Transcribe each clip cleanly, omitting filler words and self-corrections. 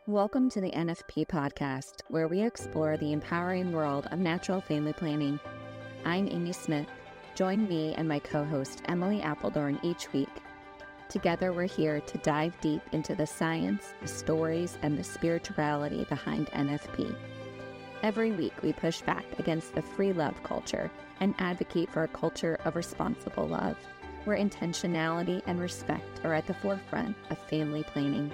Welcome to the NFP Podcast, where we explore the empowering world of natural family planning. I'm Amy Smith. Join me and my co-host Emily Appledorn each week. Together, we're here to dive deep into the science, the stories, and the spirituality behind NFP. Every week, we push back against the free love culture and advocate for a culture of responsible love, where intentionality and respect are at the forefront of family planning.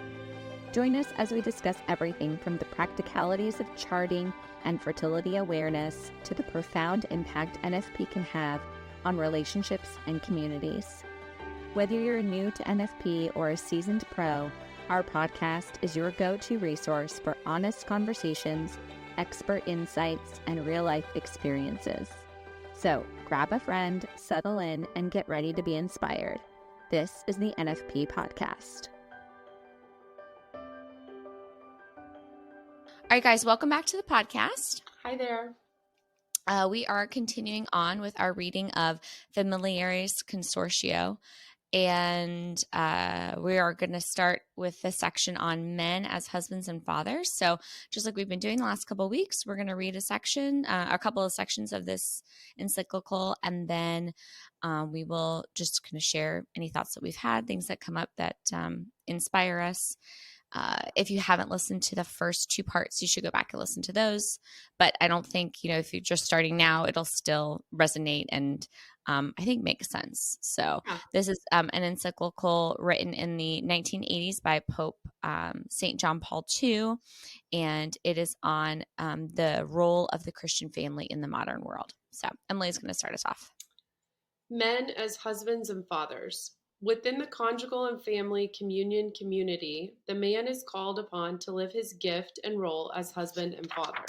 Join us as we discuss everything from the practicalities of charting and fertility awareness to the profound impact NFP can have on relationships and communities. Whether you're new to NFP or a seasoned pro, our podcast is your go-to resource for honest conversations, expert insights, and real-life experiences. So grab a friend, settle in, and get ready to be inspired. This is the NFP Podcast. All right, guys, welcome back to the podcast. Hi there. We are continuing on with our reading of Familiaris Consortio, and we are going to start with the section on men as husbands and fathers. So just like we've been doing the last couple of weeks, we're going to read a couple of sections of this encyclical, and then we will just kind of share any thoughts that we've had, things that come up that inspire us. If you haven't listened to the first two parts, you should go back and listen to those. But I don't think, if you're just starting now, it'll still resonate and I think make sense. So This is an encyclical written in the 1980s by Pope St. John Paul II, and it is on the role of the Christian family in the modern world. So Emily's going to start us off. Men as husbands and fathers. Within the conjugal and family communion community, the man is called upon to live his gift and role as husband and father.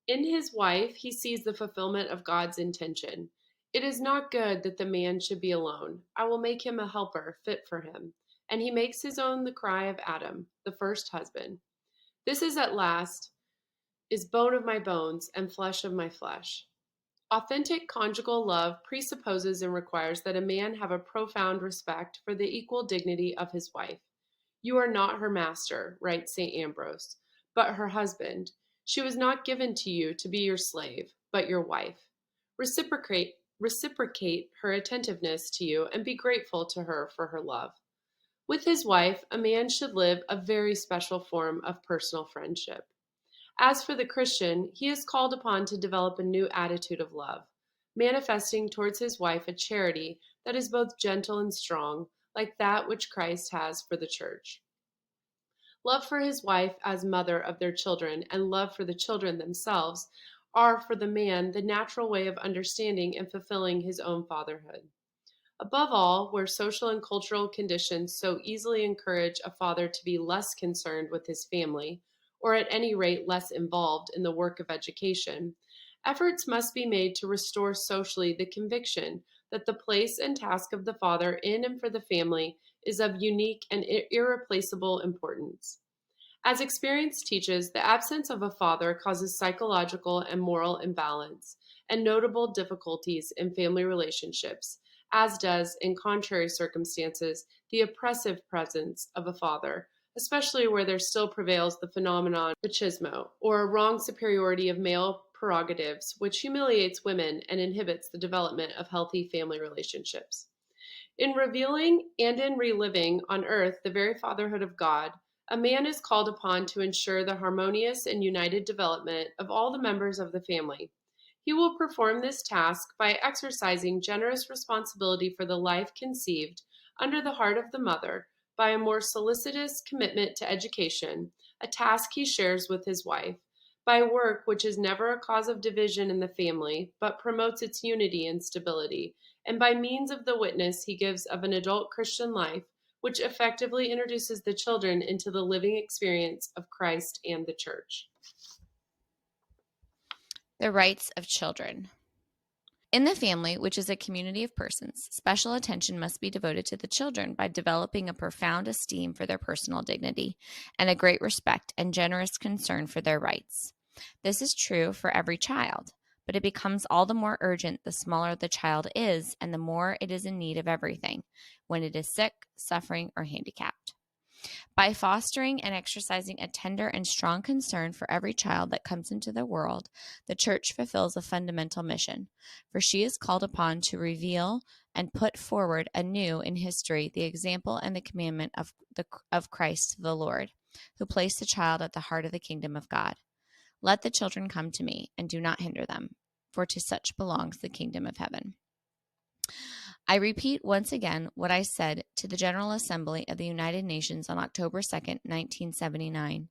In his wife, he sees the fulfillment of God's intention. It is not good that the man should be alone. I will make him a helper fit for him. And he makes his own the cry of Adam, the first husband. This is at last is bone of my bones and flesh of my flesh. Authentic conjugal love presupposes and requires that a man have a profound respect for the equal dignity of his wife. You are not her master, writes St. Ambrose, but her husband. She was not given to you to be your slave, but your wife. Reciprocate her attentiveness to you and be grateful to her for her love. With his wife, a man should live a very special form of personal friendship. As for the Christian, he is called upon to develop a new attitude of love, manifesting towards his wife a charity that is both gentle and strong, like that which Christ has for the church. Love for his wife as mother of their children and love for the children themselves are for the man the natural way of understanding and fulfilling his own fatherhood. Above all, where social and cultural conditions so easily encourage a father to be less concerned with his family, or at any rate less involved in the work of education, efforts must be made to restore socially the conviction that the place and task of the father in and for the family is of unique and irreplaceable importance. As experience teaches, the absence of a father causes psychological and moral imbalance and notable difficulties in family relationships, as does, in contrary circumstances, the oppressive presence of a father, especially where there still prevails the phenomenon of machismo, or a wrong superiority of male prerogatives, which humiliates women and inhibits the development of healthy family relationships. In revealing and in reliving on earth the very fatherhood of God, a man is called upon to ensure the harmonious and united development of all the members of the family. He will perform this task by exercising generous responsibility for the life conceived under the heart of the mother, by a more solicitous commitment to education, a task he shares with his wife, by work which is never a cause of division in the family, but promotes its unity and stability, and by means of the witness he gives of an adult Christian life, which effectively introduces the children into the living experience of Christ and the Church. The rights of children. In the family, which is a community of persons, special attention must be devoted to the children by developing a profound esteem for their personal dignity and a great respect and generous concern for their rights. This is true for every child, but it becomes all the more urgent the smaller the child is and the more it is in need of everything, when it is sick, suffering, or handicapped. By fostering and exercising a tender and strong concern for every child that comes into the world, the Church fulfills a fundamental mission, for she is called upon to reveal and put forward anew in history the example and the commandment of Christ the Lord, who placed the child at the heart of the kingdom of God. Let the children come to me, and do not hinder them, for to such belongs the kingdom of heaven. I repeat once again what I said to the General Assembly of the United Nations on October 2nd, 1979.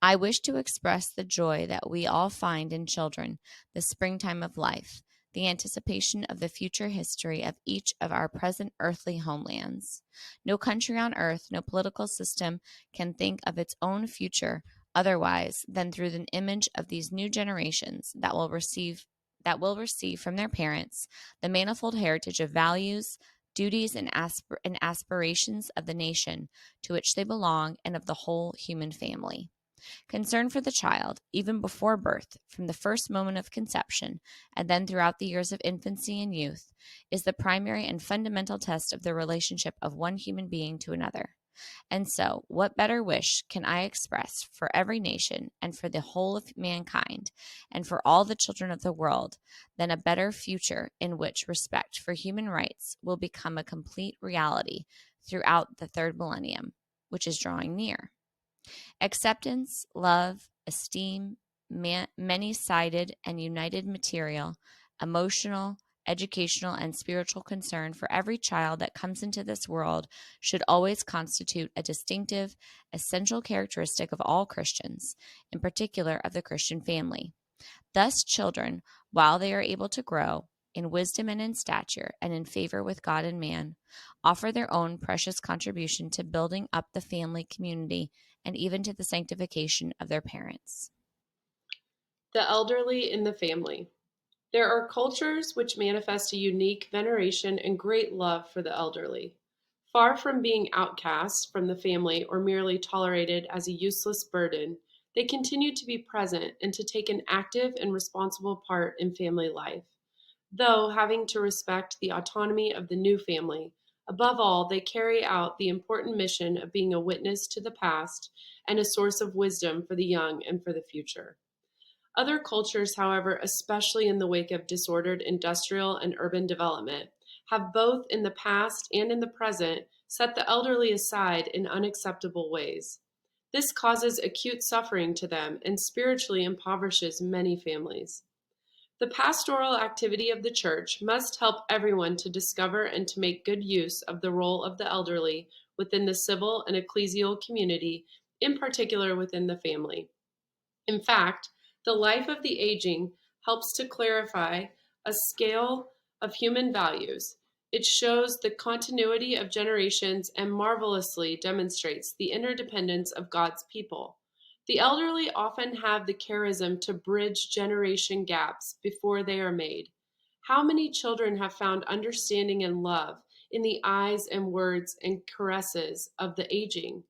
I wish to express the joy that we all find in children, the springtime of life, the anticipation of the future history of each of our present earthly homelands. No country on earth, no political system can think of its own future otherwise than through the image of these new generations that will receive from their parents the manifold heritage of values, duties, and aspirations of the nation to which they belong and of the whole human family. Concern for the child, even before birth, from the first moment of conception, and then throughout the years of infancy and youth, is the primary and fundamental test of the relationship of one human being to another. And so, what better wish can I express for every nation and for the whole of mankind and for all the children of the world than a better future in which respect for human rights will become a complete reality throughout the third millennium, which is drawing near? Acceptance, love, esteem, many-sided and united material, emotional, educational, and spiritual concern for every child that comes into this world should always constitute a distinctive, essential characteristic of all Christians, in particular of the Christian family. Thus, children, while they are able to grow in wisdom and in stature and in favor with God and man, offer their own precious contribution to building up the family community and even to the sanctification of their parents. The elderly in the family. There are cultures which manifest a unique veneration and great love for the elderly. Far from being outcasts from the family or merely tolerated as a useless burden, they continue to be present and to take an active and responsible part in family life, though having to respect the autonomy of the new family. Above all, they carry out the important mission of being a witness to the past and a source of wisdom for the young and for the future. Other cultures, however, especially in the wake of disordered industrial and urban development, have both in the past and in the present set the elderly aside in unacceptable ways. This causes acute suffering to them and spiritually impoverishes many families. The pastoral activity of the church must help everyone to discover and to make good use of the role of the elderly within the civil and ecclesial community, in particular within the family. In fact, the life of the aging helps to clarify a scale of human values. It shows the continuity of generations and marvelously demonstrates the interdependence of God's people. The elderly often have the charism to bridge generation gaps before they are made. How many children have found understanding and love in the eyes and words and caresses of the aging?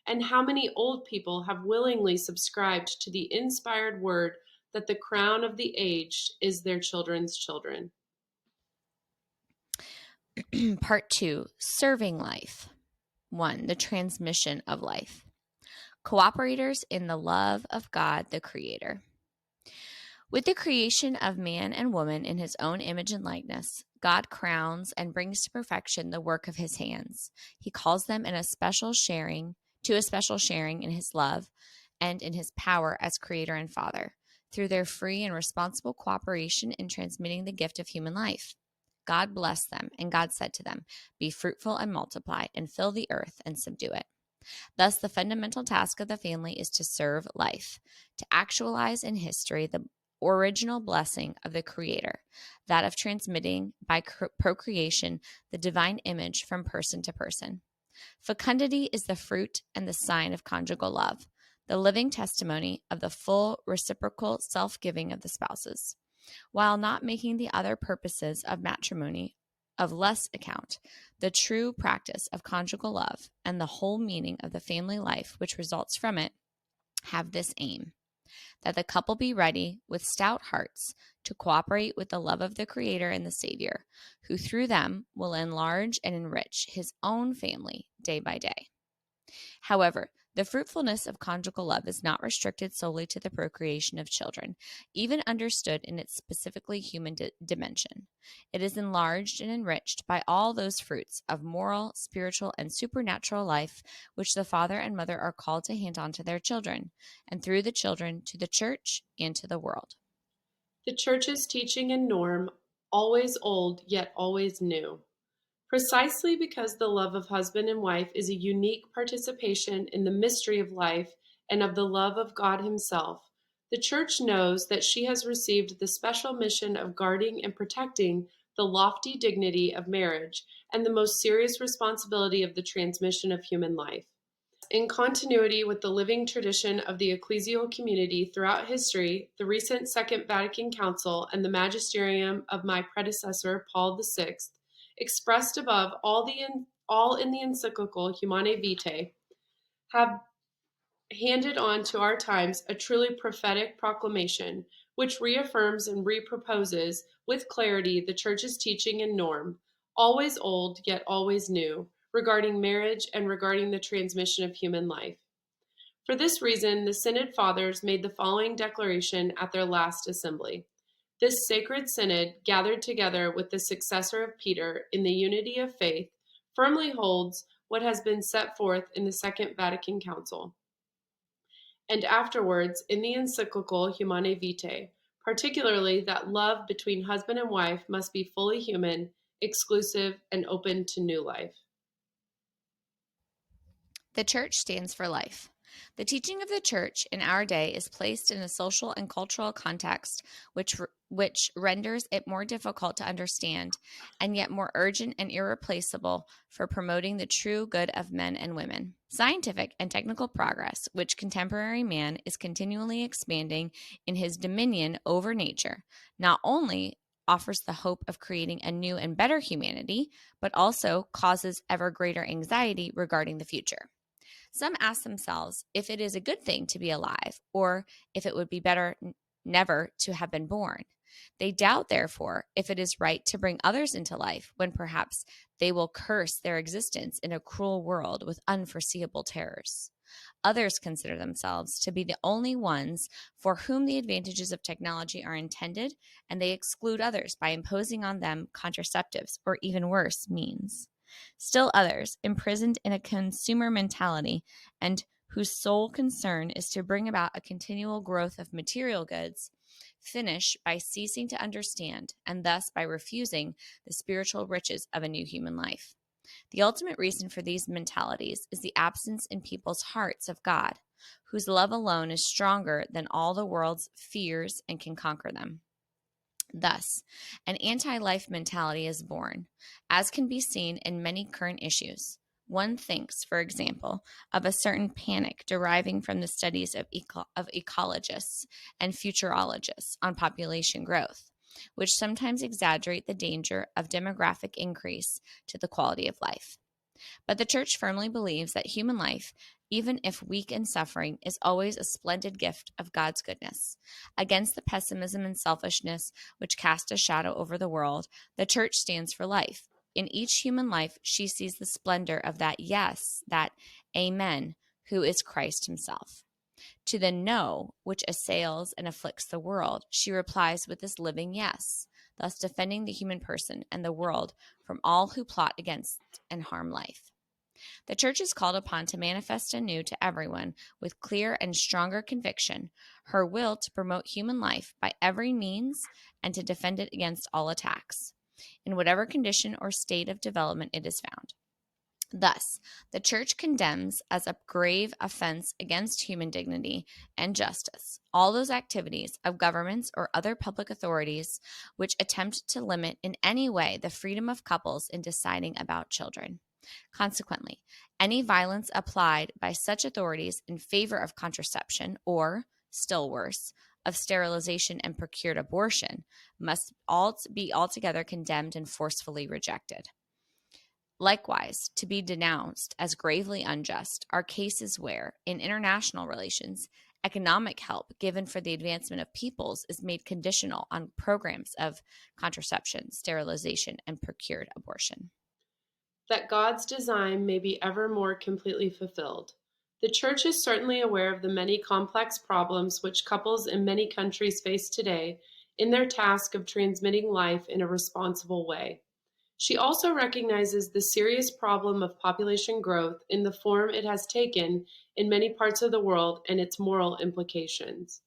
And how many old people have willingly subscribed to the inspired word that the crown of the aged is their children's children? Part 2, Serving Life. 1, the transmission of life. Cooperators in the love of God, the Creator. With the creation of man and woman in his own image and likeness, God crowns and brings to perfection the work of his hands. He calls them to a special sharing in his love and in his power as Creator and Father, through their free and responsible cooperation in transmitting the gift of human life. God blessed them, and God said to them, "Be fruitful and multiply, and fill the earth and subdue it." Thus, the fundamental task of the family is to serve life, to actualize in history the original blessing of the Creator, that of transmitting by procreation the divine image from person to person. Fecundity is the fruit and the sign of conjugal love, the living testimony of the full reciprocal self-giving of the spouses. While not making the other purposes of matrimony of less account, the true practice of conjugal love and the whole meaning of the family life which results from it have this aim, that the couple be ready with stout hearts to cooperate with the love of the Creator and the Savior, who through them will enlarge and enrich his own family day by day. However, the fruitfulness of conjugal love is not restricted solely to the procreation of children, even understood in its specifically human dimension. It is enlarged and enriched by all those fruits of moral, spiritual, and supernatural life which the father and mother are called to hand on to their children, and through the children to the church and to the world. The Church's teaching and norm, always old yet always new. Precisely because the love of husband and wife is a unique participation in the mystery of life and of the love of God Himself, the Church knows that she has received the special mission of guarding and protecting the lofty dignity of marriage and the most serious responsibility of the transmission of human life. In continuity with the living tradition of the ecclesial community throughout history, the recent Second Vatican Council and the magisterium of my predecessor, Paul VI, expressed above all in the encyclical Humanae Vitae, have handed on to our times a truly prophetic proclamation, which reaffirms and reproposes with clarity the Church's teaching and norm, always old yet always new, regarding marriage and regarding the transmission of human life. For this reason, the Synod Fathers made the following declaration at their last assembly. This sacred synod, gathered together with the successor of Peter in the unity of faith, firmly holds what has been set forth in the Second Vatican Council, and afterwards in the encyclical Humanae Vitae, particularly that love between husband and wife must be fully human, exclusive, and open to new life. The Church stands for life. The teaching of the Church in our day is placed in a social and cultural context which renders it more difficult to understand and yet more urgent and irreplaceable for promoting the true good of men and women. Scientific and technical progress, which contemporary man is continually expanding in his dominion over nature, not only offers the hope of creating a new and better humanity, but also causes ever greater anxiety regarding the future. Some ask themselves if it is a good thing to be alive, or if it would be better never to have been born. They doubt, therefore, if it is right to bring others into life when perhaps they will curse their existence in a cruel world with unforeseeable terrors. Others consider themselves to be the only ones for whom the advantages of technology are intended, and they exclude others by imposing on them contraceptives or even worse means. Still others, imprisoned in a consumer mentality and whose sole concern is to bring about a continual growth of material goods, finish by ceasing to understand and thus by refusing the spiritual riches of a new human life. The ultimate reason for these mentalities is the absence in people's hearts of God, whose love alone is stronger than all the world's fears and can conquer them. Thus, an anti-life mentality is born, as can be seen in many current issues. One thinks, for example, of a certain panic deriving from the studies of ecologists and futurologists on population growth, which sometimes exaggerate the danger of demographic increase to the quality of life. But the Church firmly believes that human life, even if weak and suffering, is always a splendid gift of God's goodness. Against the pessimism and selfishness which cast a shadow over the world, the Church stands for life. In each human life, she sees the splendor of that yes, that amen, who is Christ Himself. To the no, which assails and afflicts the world, she replies with this living yes, thus defending the human person and the world from all who plot against and harm life. The Church is called upon to manifest anew to everyone with clear and stronger conviction her will to promote human life by every means and to defend it against all attacks, in whatever condition or state of development it is found. Thus, the Church condemns as a grave offense against human dignity and justice all those activities of governments or other public authorities which attempt to limit in any way the freedom of couples in deciding about children. Consequently, any violence applied by such authorities in favor of contraception or, still worse, of sterilization and procured abortion must be altogether condemned and forcefully rejected. Likewise, to be denounced as gravely unjust are cases where, in international relations, economic help given for the advancement of peoples is made conditional on programs of contraception, sterilization, and procured abortion. that God's design may be ever more completely fulfilled. The Church is certainly aware of the many complex problems which couples in many countries face today in their task of transmitting life in a responsible way. She also recognizes the serious problem of population growth in the form it has taken in many parts of the world and its moral implications.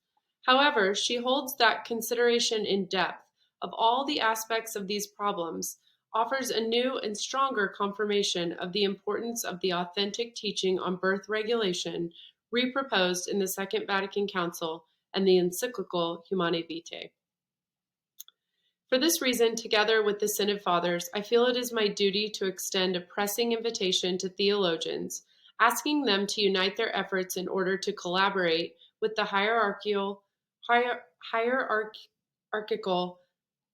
However, she holds that consideration in depth of all the aspects of these problems offers a new and stronger confirmation of the importance of the authentic teaching on birth regulation reproposed in the Second Vatican Council and the encyclical Humanae Vitae. For this reason, together with the Synod Fathers, I feel it is my duty to extend a pressing invitation to theologians, asking them to unite their efforts in order to collaborate with the hierarchical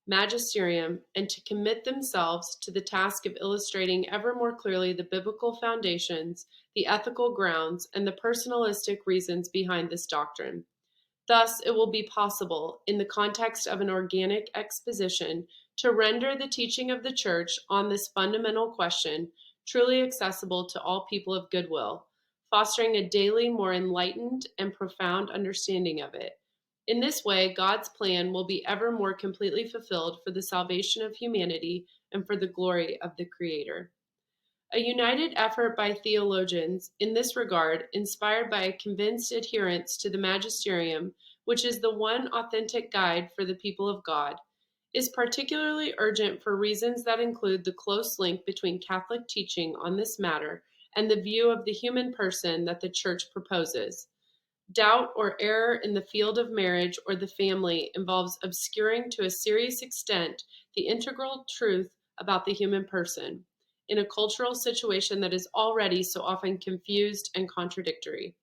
magisterium and to commit themselves to the task of illustrating ever more clearly the biblical foundations, the ethical grounds, and the personalistic reasons behind this doctrine. Thus, it will be possible, in the context of an organic exposition, to render the teaching of the Church on this fundamental question truly accessible to all people of goodwill, fostering a daily more enlightened and profound understanding of it. In this way, God's plan will be ever more completely fulfilled for the salvation of humanity and for the glory of the Creator. A united effort by theologians in this regard, inspired by a convinced adherence to the magisterium, which is the one authentic guide for the people of God, is particularly urgent for reasons that include the close link between Catholic teaching on this matter and the view of the human person that the Church proposes. Doubt or error in the field of marriage or the family involves obscuring to a serious extent the integral truth about the human person in a cultural situation that is already so often confused and contradictory.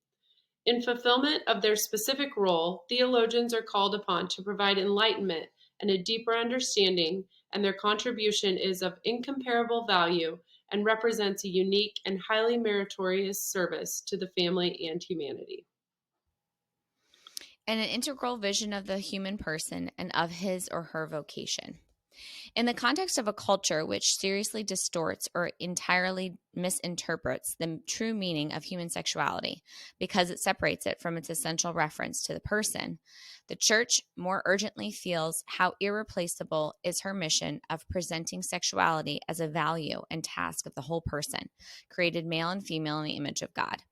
In fulfillment of their specific role, theologians are called upon to provide enlightenment and a deeper understanding, and their contribution is of incomparable value and represents a unique and highly meritorious service to the family and humanity. And an integral vision of the human person and of his or her vocation. In the context of a culture which seriously distorts or entirely misinterprets the true meaning of human sexuality because it separates it from its essential reference to the person, the Church more urgently feels how irreplaceable is her mission of presenting sexuality as a value and task of the whole person, created male and female in the image of God.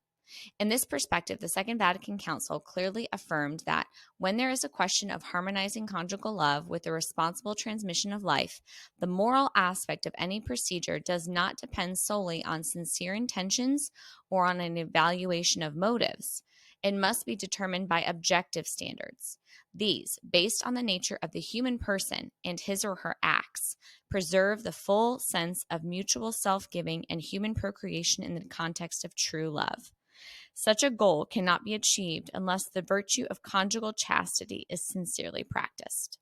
In this perspective, the Second Vatican Council clearly affirmed that when there is a question of harmonizing conjugal love with the responsible transmission of life, the moral aspect of any procedure does not depend solely on sincere intentions or on an evaluation of motives. It must be determined by objective standards. These, based on the nature of the human person and his or her acts, preserve the full sense of mutual self-giving and human procreation in the context of true love. Such a goal cannot be achieved unless the virtue of conjugal chastity is sincerely practiced.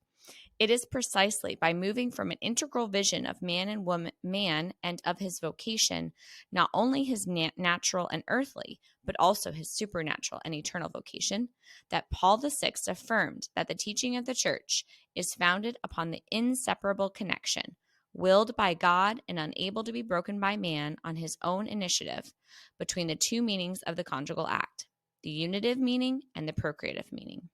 It is precisely by moving from an integral vision of man and of his vocation, not only his natural and earthly, but also his supernatural and eternal vocation, that Paul VI affirmed that the teaching of the Church is founded upon the inseparable connection, willed by God and unable to be broken by man on his own initiative, between the two meanings of the conjugal act, the unitive meaning and the procreative meaning.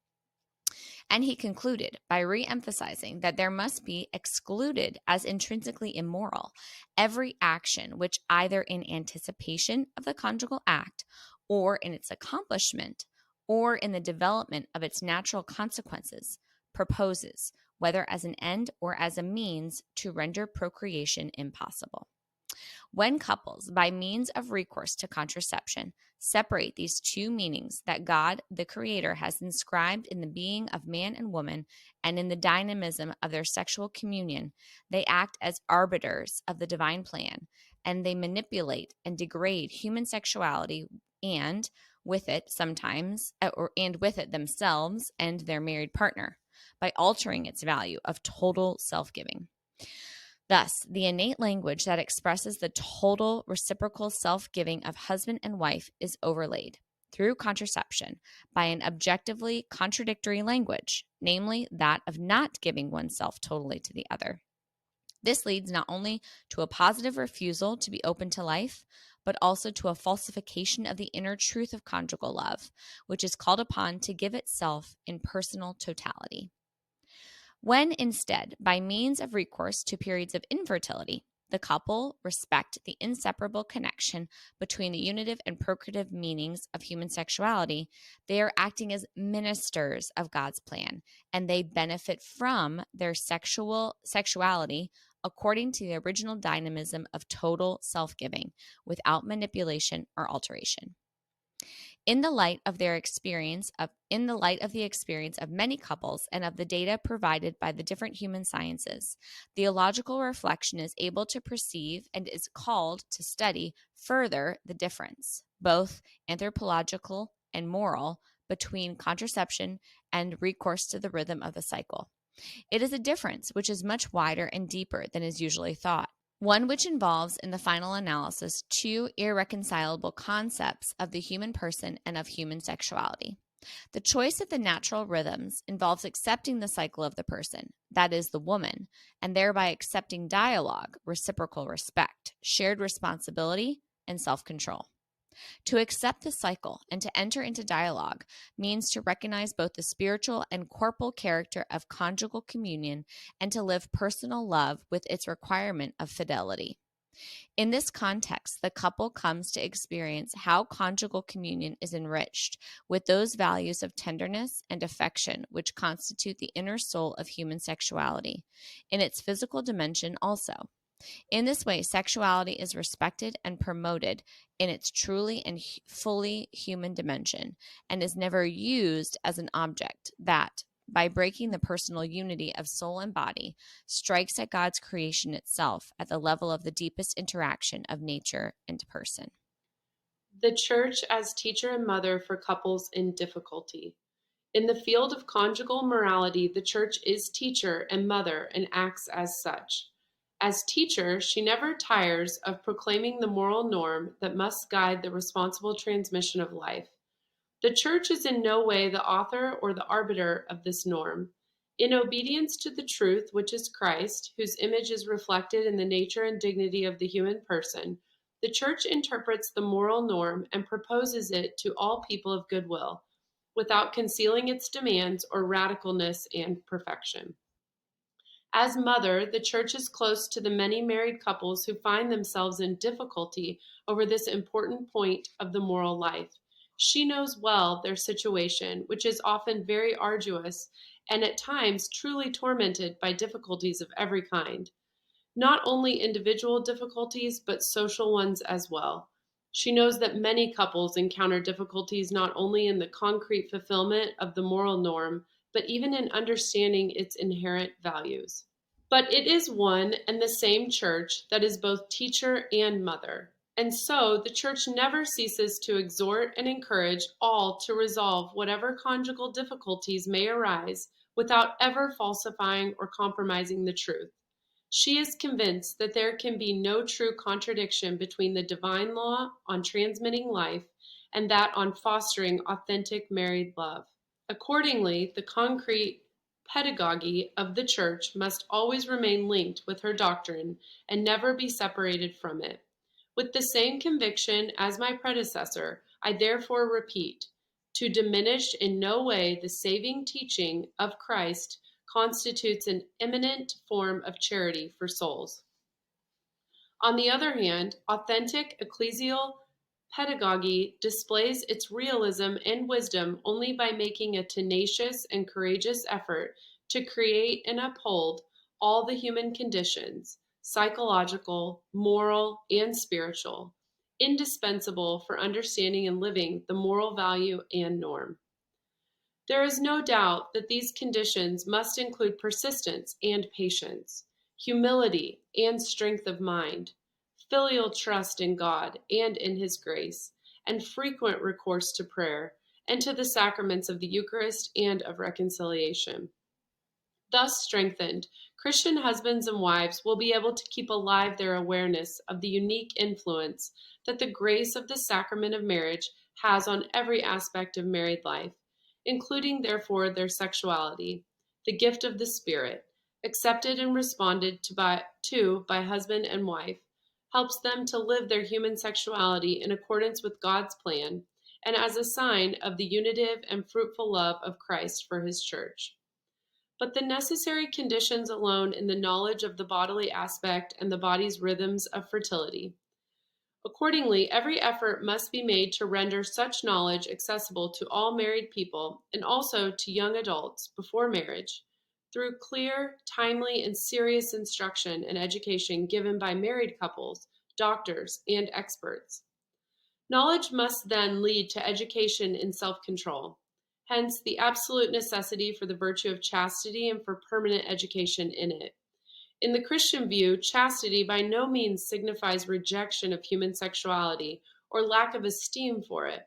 And he concluded by re-emphasizing that there must be excluded as intrinsically immoral every action which either in anticipation of the conjugal act or in its accomplishment or in the development of its natural consequences proposes, whether as an end or as a means, to render procreation impossible. When couples, by means of recourse to contraception, separate these two meanings that God, the Creator, has inscribed in the being of man and woman and in the dynamism of their sexual communion, they act as arbiters of the divine plan, and they manipulate and degrade human sexuality and with it themselves and their married partner, by altering its value of total self-giving. Thus, the innate language that expresses the total reciprocal self-giving of husband and wife is overlaid, through contraception, by an objectively contradictory language, namely that of not giving oneself totally to the other. This leads not only to a positive refusal to be open to life, but also to a falsification of the inner truth of conjugal love, which is called upon to give itself in personal totality. When instead, by means of recourse to periods of infertility, the couple respect the inseparable connection between the unitive and procreative meanings of human sexuality, they are acting as ministers of God's plan, and they benefit from their sexuality according to the original dynamism of total self-giving, without manipulation or alteration. In the light of the experience of many couples and of the data provided by the different human sciences, theological reflection is able to perceive and is called to study further the difference, both anthropological and moral, between contraception and recourse to the rhythm of the cycle. It is a difference which is much wider and deeper than is usually thought. One which involves, in the final analysis, two irreconcilable concepts of the human person and of human sexuality. The choice of the natural rhythms involves accepting the cycle of the person, that is, the woman, and thereby accepting dialogue, reciprocal respect, shared responsibility, and self-control. To accept the cycle and to enter into dialogue means to recognize both the spiritual and corporal character of conjugal communion and to live personal love with its requirement of fidelity. In this context, the couple comes to experience how conjugal communion is enriched with those values of tenderness and affection which constitute the inner soul of human sexuality, in its physical dimension also. In this way, sexuality is respected and promoted in its truly and fully human dimension, and is never used as an object that, by breaking the personal unity of soul and body, strikes at God's creation itself at the level of the deepest interaction of nature and person. The Church as teacher and mother for couples in difficulty. In the field of conjugal morality, the Church is teacher and mother and acts as such. As teacher, she never tires of proclaiming the moral norm that must guide the responsible transmission of life. The Church is in no way the author or the arbiter of this norm. In obedience to the truth, which is Christ, whose image is reflected in the nature and dignity of the human person, the Church interprets the moral norm and proposes it to all people of goodwill, without concealing its demands or radicalness and perfection. As mother, the Church is close to the many married couples who find themselves in difficulty over this important point of the moral life. She knows well their situation, which is often very arduous and at times truly tormented by difficulties of every kind. Not only individual difficulties, but social ones as well. She knows that many couples encounter difficulties not only in the concrete fulfillment of the moral norm, but even in understanding its inherent values. But it is one and the same Church that is both teacher and mother. And so the Church never ceases to exhort and encourage all to resolve whatever conjugal difficulties may arise without ever falsifying or compromising the truth. She is convinced that there can be no true contradiction between the divine law on transmitting life and that on fostering authentic married love. Accordingly, the concrete pedagogy of the Church must always remain linked with her doctrine and never be separated from it. With the same conviction as my predecessor, I therefore repeat, to diminish in no way the saving teaching of Christ constitutes an eminent form of charity for souls. On the other hand, authentic ecclesial pedagogy displays its realism and wisdom only by making a tenacious and courageous effort to create and uphold all the human conditions, psychological, moral, and spiritual, indispensable for understanding and living the moral value and norm. There is no doubt that these conditions must include persistence and patience, humility and strength of mind, filial trust in God and in His grace, and frequent recourse to prayer and to the sacraments of the Eucharist and of reconciliation. Thus strengthened, Christian husbands and wives will be able to keep alive their awareness of the unique influence that the grace of the sacrament of marriage has on every aspect of married life, including therefore their sexuality, the gift of the Spirit, accepted and responded to by husband and wife, helps them to live their human sexuality in accordance with God's plan and as a sign of the unitive and fruitful love of Christ for his church. But the necessary conditions alone in the knowledge of the bodily aspect and the body's rhythms of fertility. Accordingly, every effort must be made to render such knowledge accessible to all married people and also to young adults before marriage, through clear, timely, and serious instruction and education given by married couples, doctors, and experts. Knowledge must then lead to education in self-control. Hence, the absolute necessity for the virtue of chastity and for permanent education in it. In the Christian view, chastity by no means signifies rejection of human sexuality or lack of esteem for it.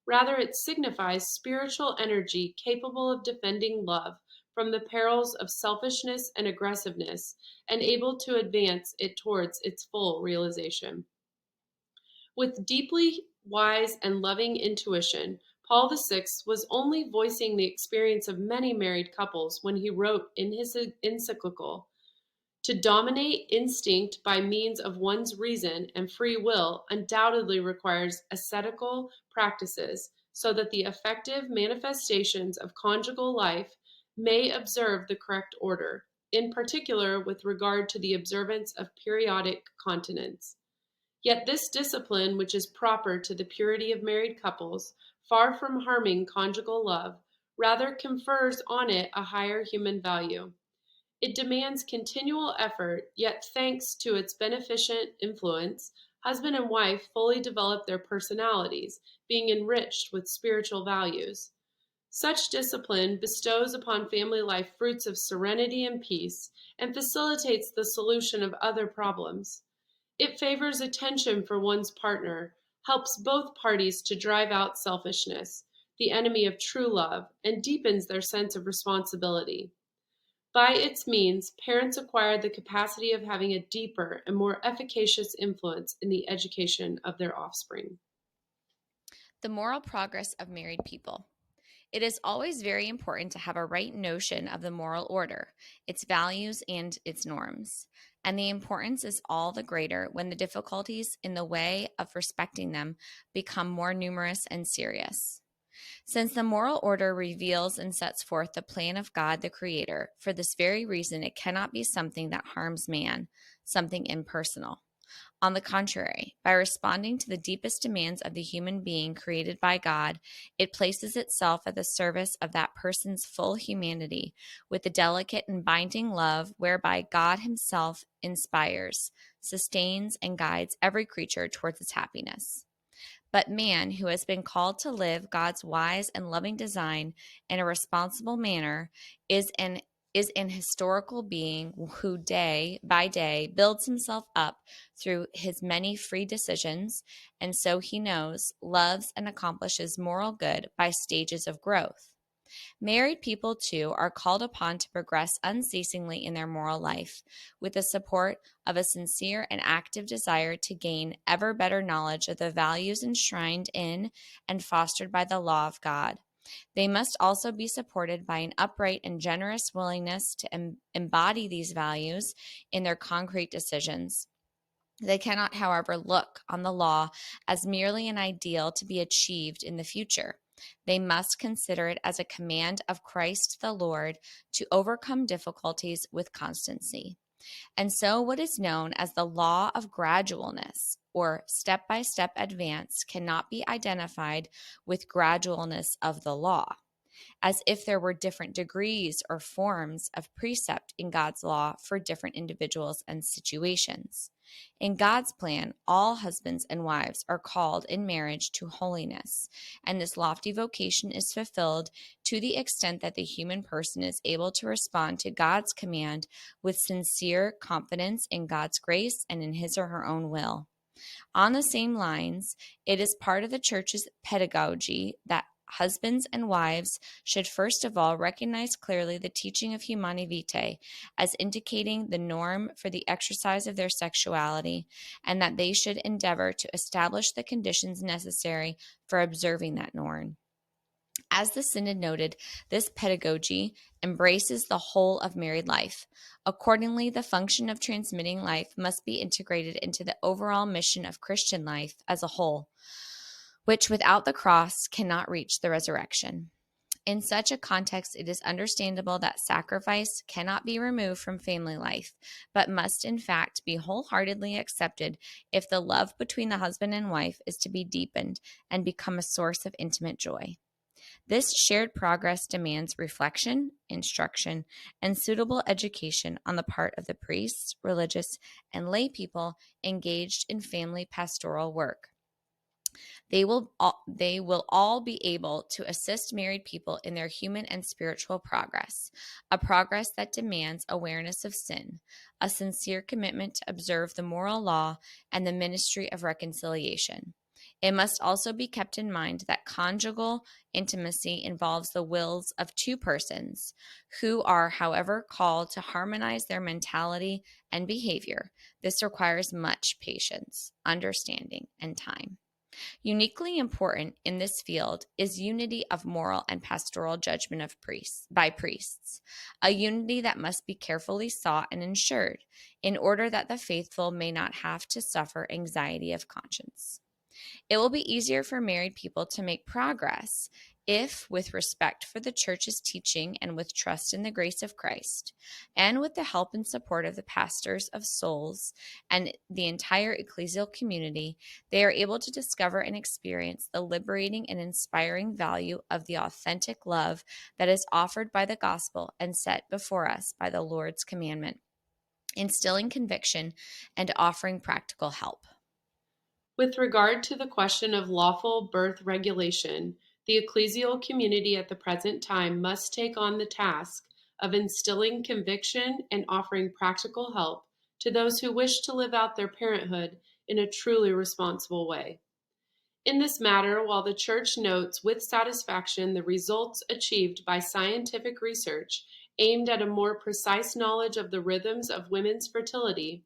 Rather, it signifies spiritual energy capable of defending love from the perils of selfishness and aggressiveness and able to advance it towards its full realization. With deeply wise and loving intuition, Paul VI was only voicing the experience of many married couples when he wrote in his encyclical, "To dominate instinct by means of one's reason and free will undoubtedly requires ascetical practices so that the effective manifestations of conjugal life may observe the correct order, in particular with regard to the observance of periodic continence. Yet this discipline, which is proper to the purity of married couples, far from harming conjugal love, rather confers on it a higher human value. It demands continual effort, yet thanks to its beneficent influence, husband and wife fully develop their personalities, being enriched with spiritual values. Such discipline bestows upon family life fruits of serenity and peace, and facilitates the solution of other problems. It favors attention for one's partner, helps both parties to drive out selfishness, the enemy of true love, and deepens their sense of responsibility. By its means, parents acquire the capacity of having a deeper and more efficacious influence in the education of their offspring." The moral progress of married people. It is always very important to have a right notion of the moral order, its values, and its norms. And the importance is all the greater when the difficulties in the way of respecting them become more numerous and serious. Since the moral order reveals and sets forth the plan of God the Creator, for this very reason it cannot be something that harms man, something impersonal. On the contrary, by responding to the deepest demands of the human being created by God, it places itself at the service of that person's full humanity with the delicate and binding love whereby God himself inspires, sustains, and guides every creature towards its happiness. But man, who has been called to live God's wise and loving design in a responsible manner, is an historical being who day by day builds himself up through his many free decisions, and so he knows, loves, and accomplishes moral good by stages of growth. Married people, too, are called upon to progress unceasingly in their moral life, with the support of a sincere and active desire to gain ever better knowledge of the values enshrined in and fostered by the law of God. They must also be supported by an upright and generous willingness to embody these values in their concrete decisions. They cannot, however, look on the law as merely an ideal to be achieved in the future. They must consider it as a command of Christ the Lord to overcome difficulties with constancy. And so what is known as the law of gradualness, or step-by-step advance, cannot be identified with gradualness of the law, as if there were different degrees or forms of precept in God's law for different individuals and situations. In God's plan, all husbands and wives are called in marriage to holiness, and this lofty vocation is fulfilled to the extent that the human person is able to respond to God's command with sincere confidence in God's grace and in his or her own will. On the same lines, it is part of the church's pedagogy that husbands and wives should first of all recognize clearly the teaching of Humanae Vitae as indicating the norm for the exercise of their sexuality, and that they should endeavor to establish the conditions necessary for observing that norm. As the Synod noted, this pedagogy embraces the whole of married life. Accordingly, the function of transmitting life must be integrated into the overall mission of Christian life as a whole, which without the cross cannot reach the resurrection. In such a context, it is understandable that sacrifice cannot be removed from family life, but must in fact be wholeheartedly accepted if the love between the husband and wife is to be deepened and become a source of intimate joy. This shared progress demands reflection, instruction, and suitable education on the part of the priests, religious, and lay people engaged in family pastoral work. They will all be able to assist married people in their human and spiritual progress, a progress that demands awareness of sin, a sincere commitment to observe the moral law, and the ministry of reconciliation. It must also be kept in mind that conjugal intimacy involves the wills of two persons who are, however, called to harmonize their mentality and behavior. This requires much patience, understanding, and time. Uniquely important in this field is unity of moral and pastoral judgment of by priests, a unity that must be carefully sought and ensured in order that the faithful may not have to suffer anxiety of conscience. It will be easier for married people to make progress if, with respect for the Church's teaching and with trust in the grace of Christ, and with the help and support of the pastors of souls and the entire ecclesial community, they are able to discover and experience the liberating and inspiring value of the authentic love that is offered by the gospel and set before us by the Lord's commandment, instilling conviction and offering practical help. With regard to the question of lawful birth regulation, the ecclesial community at the present time must take on the task of instilling conviction and offering practical help to those who wish to live out their parenthood in a truly responsible way. In this matter, while the Church notes with satisfaction the results achieved by scientific research aimed at a more precise knowledge of the rhythms of women's fertility,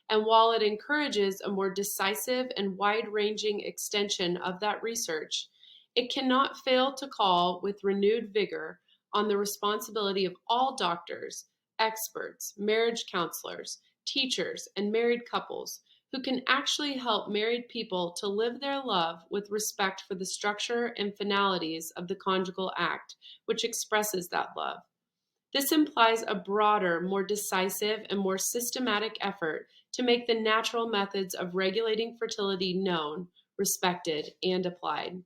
and while it encourages a more decisive and wide-ranging extension of that research, it cannot fail to call with renewed vigor on the responsibility of all doctors, experts, marriage counselors, teachers, and married couples who can actually help married people to live their love with respect for the structure and finalities of the conjugal act, which expresses that love. This implies a broader, more decisive, and more systematic effort to make the natural methods of regulating fertility known, respected, and applied.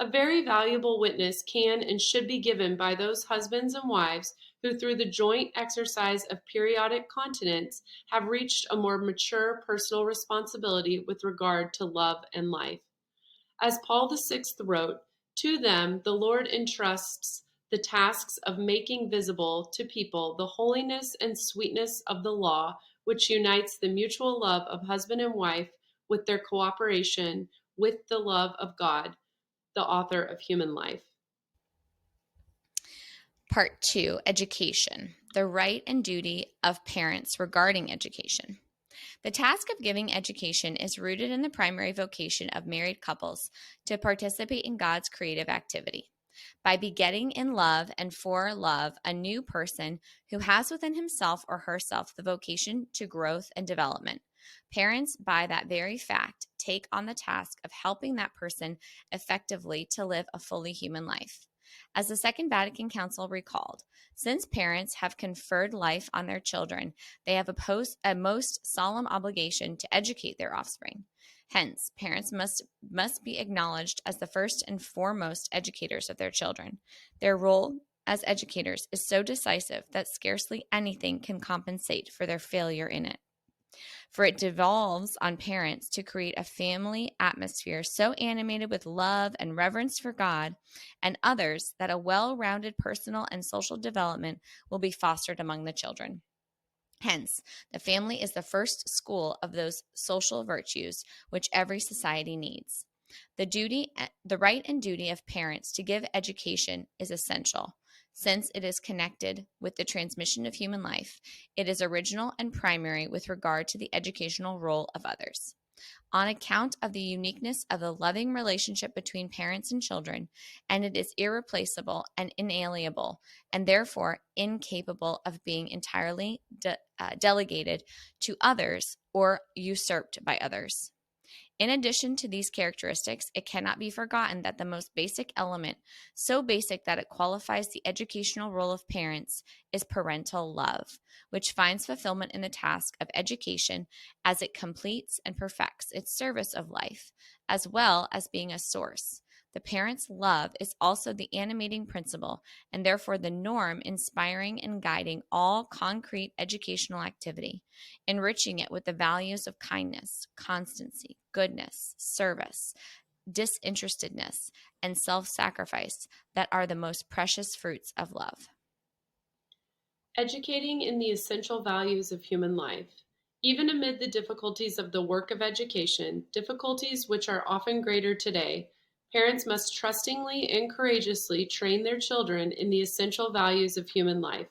A very valuable witness can and should be given by those husbands and wives who, through the joint exercise of periodic continence, have reached a more mature personal responsibility with regard to love and life. As Paul VI wrote, "To them the Lord entrusts the tasks of making visible to people the holiness and sweetness of the law, which unites the mutual love of husband and wife with their cooperation with the love of God, the author of human life." Part 2, Education, the right and duty of parents regarding education. The task of giving education is rooted in the primary vocation of married couples to participate in God's creative activity. By begetting in love and for love a new person who has within himself or herself the vocation to growth and development, parents, by that very fact, take on the task of helping that person effectively to live a fully human life. As the Second Vatican Council recalled, since parents have conferred life on their children, they have a most solemn obligation to educate their offspring. Hence, parents must be acknowledged as the first and foremost educators of their children. Their role as educators is so decisive that scarcely anything can compensate for their failure in it. For it devolves on parents to create a family atmosphere so animated with love and reverence for God and others that a well-rounded personal and social development will be fostered among the children. Hence, the family is the first school of those social virtues which every society needs. The right and duty of parents to give education is essential. Since it is connected with the transmission of human life, it is original and primary with regard to the educational role of others. on account of the uniqueness of the loving relationship between parents and children, and it is irreplaceable and inalienable, and therefore incapable of being entirely delegated to others or usurped by others. In addition to these characteristics, it cannot be forgotten that the most basic element, so basic that it qualifies the educational role of parents, is parental love, which finds fulfillment in the task of education as it completes and perfects its service of life, as well as being a source. The parent's love is also the animating principle and therefore the norm inspiring and guiding all concrete educational activity, enriching it with the values of kindness, constancy, goodness, service, disinterestedness, and self-sacrifice that are the most precious fruits of love. Educating in the essential values of human life. Even amid the difficulties of the work of education, difficulties which are often greater today, parents must trustingly and courageously train their children in the essential values of human life.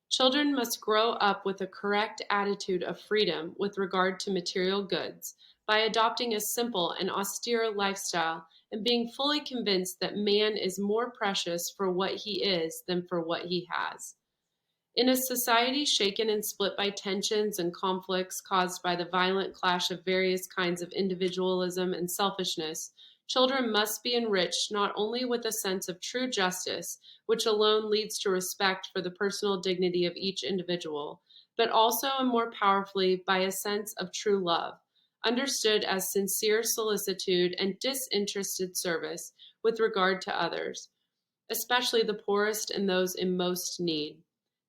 Children must grow up with a correct attitude of freedom with regard to material goods by adopting a simple and austere lifestyle and being fully convinced that man is more precious for what he is than for what he has. In a society shaken and split by tensions and conflicts caused by the violent clash of various kinds of individualism and selfishness, children must be enriched not only with a sense of true justice, which alone leads to respect for the personal dignity of each individual, but also and more powerfully by a sense of true love, understood as sincere solicitude and disinterested service with regard to others, especially the poorest and those in most need.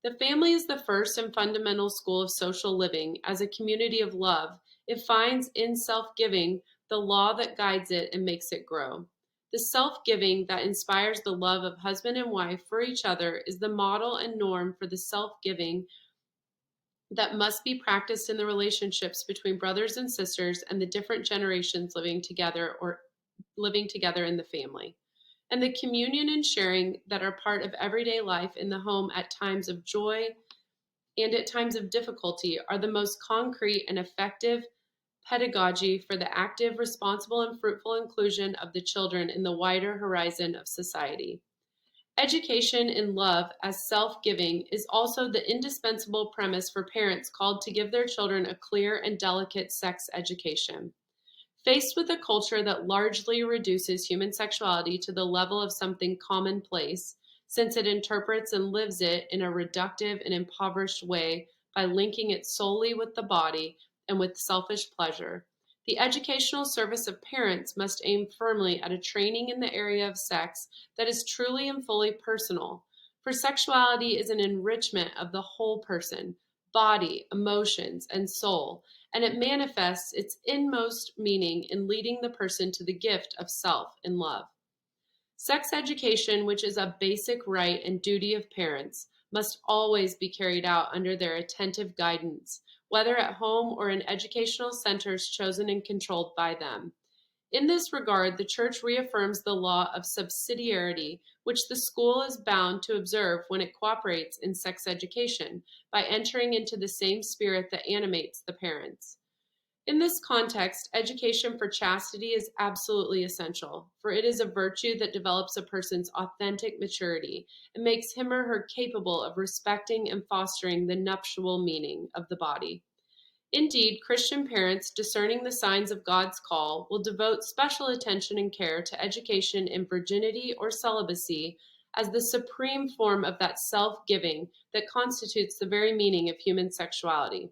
The family is the first and fundamental school of social living. As a community of love, it finds in self-giving the law that guides it and makes it grow. The self-giving that inspires the love of husband and wife for each other is the model and norm for the self-giving that must be practiced in the relationships between brothers and sisters and the different generations living together in the family. And the communion and sharing that are part of everyday life in the home at times of joy and at times of difficulty are the most concrete and effective pedagogy for the active, responsible, and fruitful inclusion of the children in the wider horizon of society. Education in love as self-giving is also the indispensable premise for parents called to give their children a clear and delicate sex education. Faced with a culture that largely reduces human sexuality to the level of something commonplace, since it interprets and lives it in a reductive and impoverished way by linking it solely with the body and with selfish pleasure, the educational service of parents must aim firmly at a training in the area of sex that is truly and fully personal, for sexuality is an enrichment of the whole person, body, emotions, and soul, and it manifests its inmost meaning in leading the person to the gift of self in love. Sex education, which is a basic right and duty of parents, must always be carried out under their attentive guidance, whether at home or in educational centers chosen and controlled by them. In this regard, the Church reaffirms the law of subsidiarity, which the school is bound to observe when it cooperates in sex education by entering into the same spirit that animates the parents. In this context, education for chastity is absolutely essential, for it is a virtue that develops a person's authentic maturity and makes him or her capable of respecting and fostering the nuptial meaning of the body. Indeed, Christian parents, discerning the signs of God's call, will devote special attention and care to education in virginity or celibacy as the supreme form of that self-giving that constitutes the very meaning of human sexuality.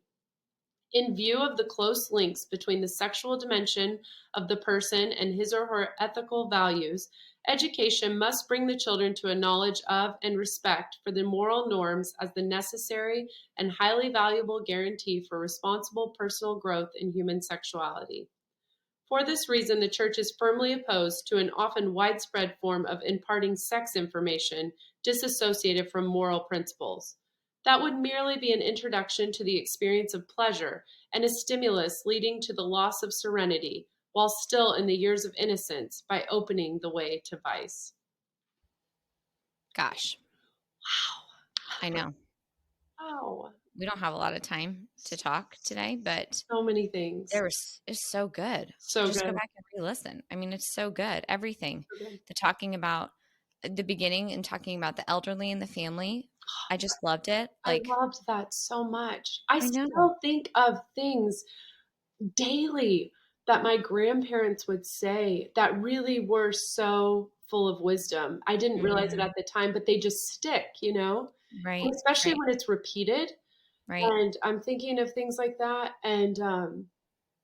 In view of the close links between the sexual dimension of the person and his or her ethical values, education must bring the children to a knowledge of and respect for the moral norms as the necessary and highly valuable guarantee for responsible personal growth in human sexuality. For this reason, the Church is firmly opposed to an often widespread form of imparting sex information disassociated from moral principles. That would merely be an introduction to the experience of pleasure and a stimulus leading to the loss of serenity, while still in the years of innocence, by opening the way to vice. Gosh. Wow. I know. Wow. we don't have a lot of time to talk today, but So many things. it's so good. So Just go good. back and re-listen. I mean, it's so good. Everything. So good. The talking about the beginning and talking about the elderly and the family. I just loved it. I loved that so much. I I know. still think of things daily that my grandparents would say that really were so full of wisdom. I didn't realize it at the time, but they just stick, and Right. especially Right. when it's repeated. Right. And I'm thinking of things like that. And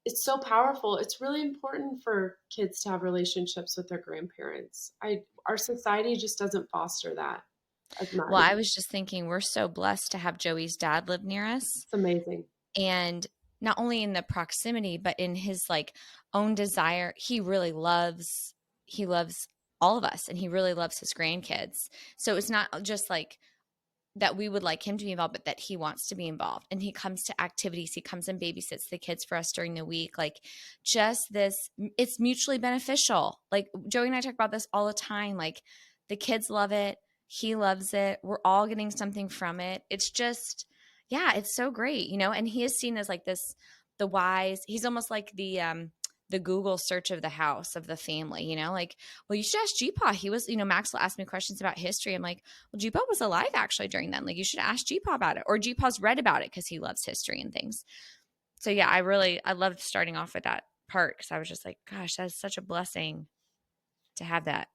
it's so powerful. It's really important for kids to have relationships with their grandparents. Our society just doesn't foster that as much. Well, I was just thinking we're so blessed to have Joey's dad live near us. It's amazing. And not only in the proximity, but in his like own desire, he loves all of us, and he really loves his grandkids. So it's not just like that we would like him to be involved, but that he wants to be involved. And he comes to activities. He comes and babysits the kids for us during the week. Like just this, it's mutually beneficial. Like Joey and I talk about this all the time. Like the kids love it. He loves it. We're all getting something from it. It's just, yeah, it's so great, and he is seen as like this, the wise, he's almost like the Google search of the house, of the family, like, well, you should ask G-Paw. He was, Maxwell asked me questions about history. I'm like, well, G-Paw was alive actually during then. Like you should ask G-Paw about it, or G-Paw's read about it because he loves history and things. So yeah, I loved starting off with that part because I was just like, gosh, that's such a blessing to have that,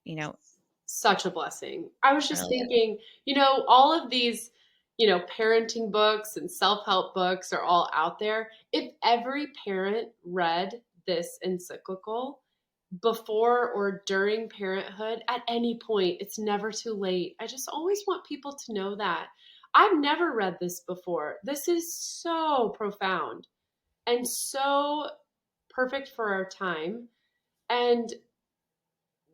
Such a blessing. I was just Really thinking, all of these, parenting books and self-help books are all out there. If every parent read this encyclical before or during parenthood at any point, it's never too late. I just always want people to know that. I've never read this before. This is so profound and so perfect for our time. And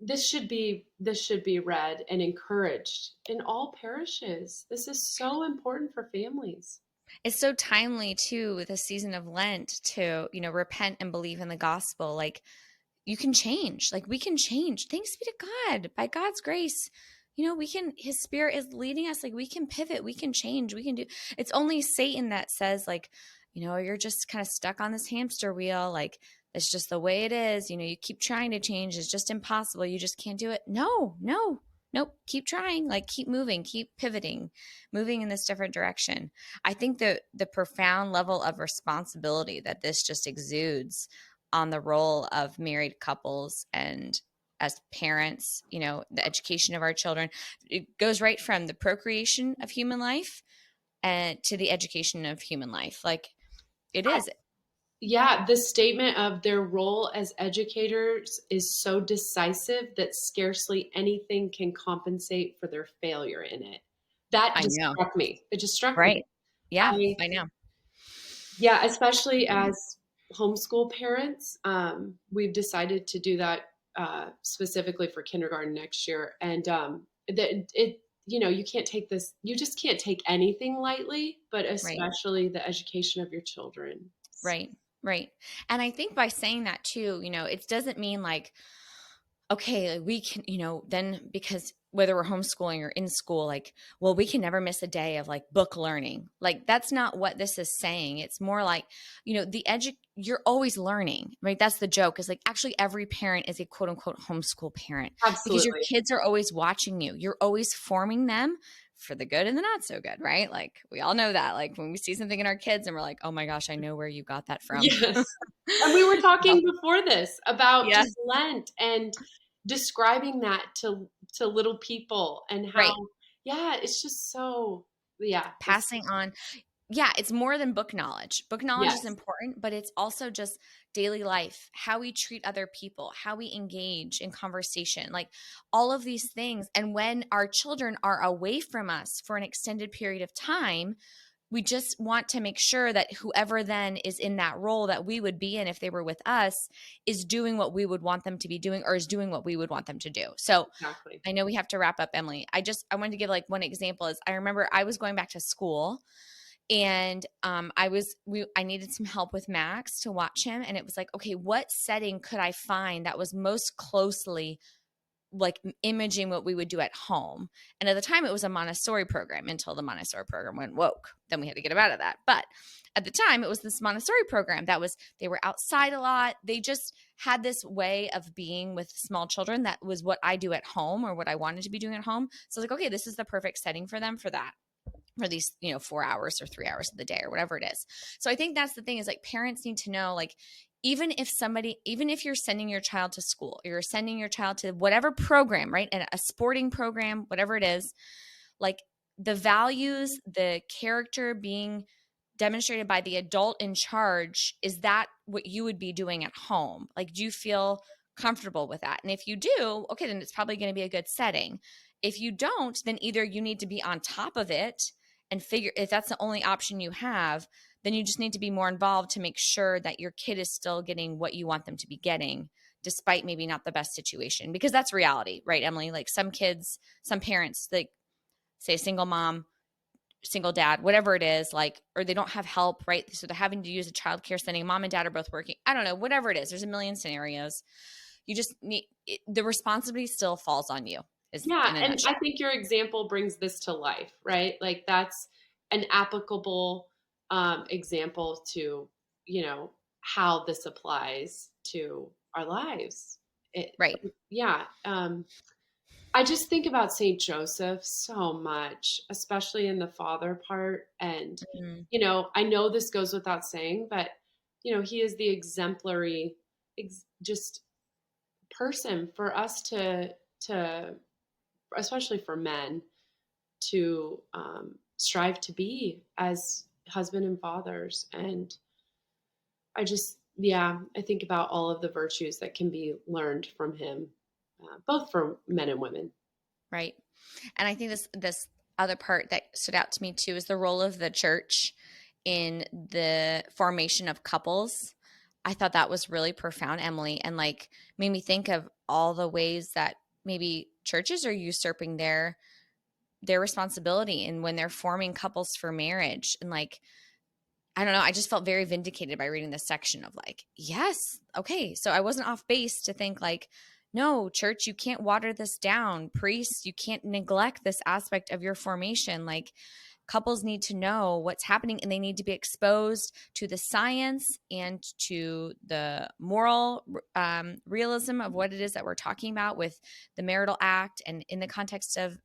this should be read and encouraged in all parishes. This is so important for families. It's so timely too with a season of Lent to, repent and believe in the gospel. Like you can change, like we can change. Thanks be to God. By God's grace, his spirit is leading us. Like we can pivot, we can change, we can do. It's only Satan that says like, you're just kind of stuck on this hamster wheel. Like it's just the way it is. You keep trying to change. It's just impossible. You just can't do it. No. Nope. Keep trying, like keep moving, keep pivoting, moving in this different direction. I think the profound level of responsibility that this just exudes on the role of married couples and as parents, the education of our children, it goes right from the procreation of human life and to the education of human life. Like it is. Yeah, the statement of their role as educators is so decisive that scarcely anything can compensate for their failure in it. That just struck me. It just struck me. Right. Yeah, I know. Yeah, especially as homeschool parents, we've decided to do that specifically for kindergarten next year. And you can't take this, you just can't take anything lightly, but especially the education of your children. Right. And I think by saying that too, it doesn't mean like, okay, we can, then because whether we're homeschooling or in school, like, well, we can never miss a day of like book learning. Like that's not what this is saying. It's more like, you're always learning, right? That's the joke is like actually every parent is a quote unquote homeschool parent. Absolutely. Because your kids are always watching you. You're always forming them for the good and the not so good, right? Like we all know that. Like when we see something in our kids and we're like, oh my gosh, I know where you got that from. Yes. And we were talking before this about just Lent and describing that to little people and how, it's just so, passing on. Yeah, it's more than book knowledge. Book knowledge is important, but it's also just daily life, how we treat other people, how we engage in conversation, like all of these things. And when our children are away from us for an extended period of time, we just want to make sure that whoever then is in that role that we would be in if they were with us is doing what we would want them to be doing or is doing what we would want them to do. So I know we have to wrap up, Emily. I wanted to give like one example is I remember I was going back to school and I needed some help with Max to watch him. And it was like, okay, what setting could I find that was most closely like imaging what we would do at home. And at the time it was a Montessori program until the Montessori program went woke. Then we had to get out of that. But at the time it was this Montessori program they were outside a lot. They just had this way of being with small children that was what I do at home, or what I wanted to be doing at home. So I was like, okay, this is the perfect setting for them for that, for these, 4 hours or 3 hours of the day or whatever it is. So I think that's the thing, is like parents need to know, like, even if you're sending your child to school, you're sending your child to whatever program, right? And a sporting program, whatever it is, like the values, the character being demonstrated by the adult in charge, is that what you would be doing at home? Like, do you feel comfortable with that? And if you do, okay, then it's probably going to be a good setting. If you don't, then either you need to be on top of it and figure, if that's the only option you have, then you just need to be more involved to make sure that your kid is still getting what you want them to be getting, despite maybe not the best situation. Because that's reality, right, Emily? Like some kids, some parents, like say single mom, single dad, whatever it is, like, or they don't have help, right? So they're having to use a childcare setting. Mom and dad are both working. I don't know, whatever it is. There's a million scenarios. You just need, the responsibility still falls on you. Yeah. And I think your example brings this to life, right? Like that's an applicable example to, how this applies to our lives. Right. Yeah. I just think about St. Joseph so much, especially in the father part. And, I know this goes without saying, but, he is the exemplary, just person for us to, especially for men, to strive to be as husband and fathers. And I think about all of the virtues that can be learned from him, both for men and women. Right. And I think this other part that stood out to me too is the role of the church in the formation of couples. I thought that was really profound, Emily, and like made me think of all the ways that maybe churches are usurping their responsibility and when they're forming couples for marriage. And like, I don't know, I just felt very vindicated by reading this section of like, yes, okay. So I wasn't off base to think like, no, church, you can't water this down. Priests, you can't neglect this aspect of your formation. Like couples need to know what's happening, and they need to be exposed to the science and to the moral realism of what it is that we're talking about with the marital act, and in the context of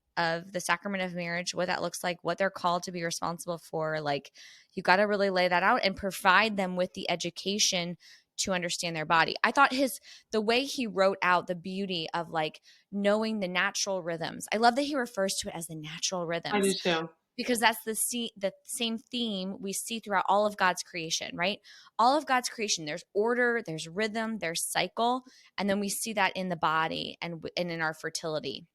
the sacrament of marriage, what that looks like, what they're called to be responsible for. Like you got to really lay that out and provide them with the education to understand their body. I thought the way he wrote out the beauty of like knowing the natural rhythms. I love that he refers to it as the natural rhythms. I do too. Because that's the same theme we see throughout all of God's creation, right? All of God's creation, there's order, there's rhythm, there's cycle, and then we see that in the body and in our fertility.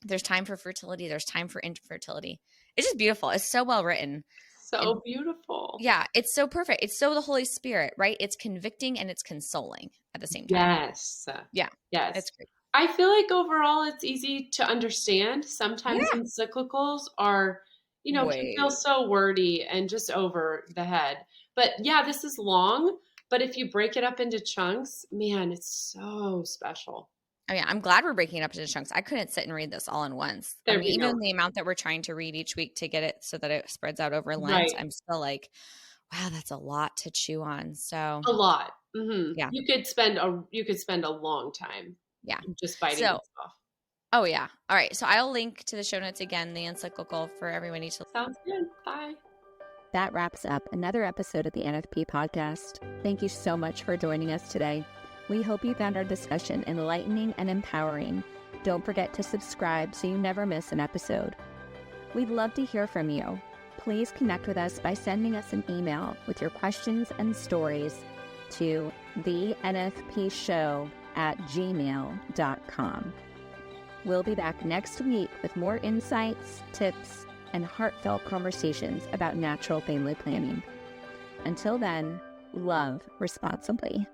There's time for fertility, there's time for infertility. It's just beautiful. It's so well written. So beautiful. Yeah, it's so perfect. It's so the Holy Spirit, right? It's convicting and it's consoling at the same time. Yes. Yeah. Yes. It's great. I feel like overall it's easy to understand. Sometimes encyclicals are, can feel so wordy and just over the head. But yeah, this is long, but if you break it up into chunks, man, it's so special. Oh yeah, I'm glad we're breaking it up into chunks. I couldn't sit and read this all in once. Even the amount that we're trying to read each week to get it so that it spreads out over Lent, right. I'm still like, wow, that's a lot to chew on. So a lot. Mm-hmm. Yeah, you could spend a long time. Yeah, just biting this off. Oh yeah. All right. So I'll link to the show notes again, the encyclical for everybody to. Sounds good. Bye. That wraps up another episode of the NFP Podcast. Thank you so much for joining us today. We hope you found our discussion enlightening and empowering. Don't forget to subscribe so you never miss an episode. We'd love to hear from you. Please connect with us by sending us an email with your questions and stories to thenfpshow@gmail.com. We'll be back next week with more insights, tips, and heartfelt conversations about natural family planning. Until then, love responsibly.